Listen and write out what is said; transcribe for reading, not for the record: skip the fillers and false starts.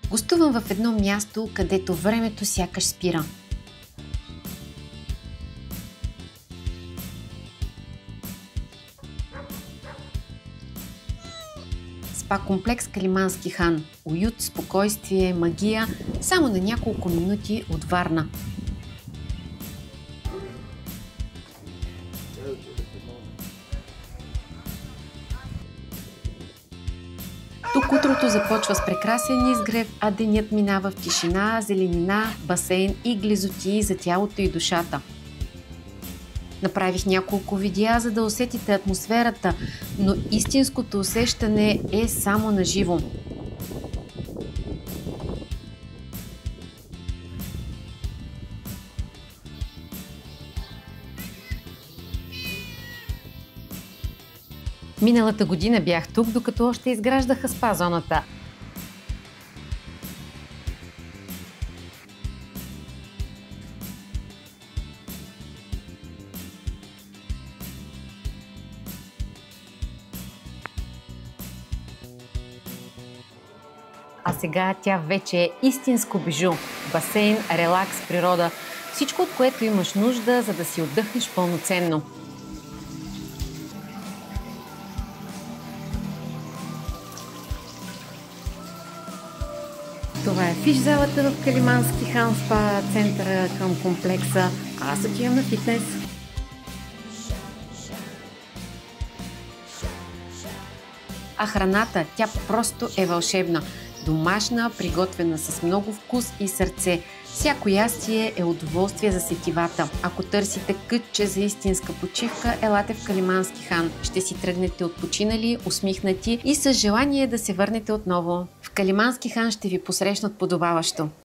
Гостувам в едно място, където времето сякаш спира. Спа комплекс Калимански хан. Уют, спокойствие, магия, само на няколко минути от Варна. Тук утрото започва с прекрасен изгрев, а денят минава в тишина, зеленина, басейн и глизотии за тялото и душата. Направих няколко видеа, за да усетите атмосферата, но истинското усещане е само на живо. Миналата година бях тук, докато още изграждаха спа зоната. А сега тя вече е истинско бижу. Басейн, релакс, природа. Всичко, от което имаш нужда, за да си отдъхнеш пълноценно. Това е фиш залата в Калимански хан спа, центъра към комплекса. Аз отивам на фитнес. А храната, тя просто е вълшебна. Домашна, приготвена с много вкус и сърце. Всяко ястие е удоволствие за сетивата. Ако търсите кътче за истинска почивка, елате в Калимански хан. Ще си тръгнете отпочинали, усмихнати и с желание да се върнете отново. В Калимански хан ще ви посрещнат подобаващо.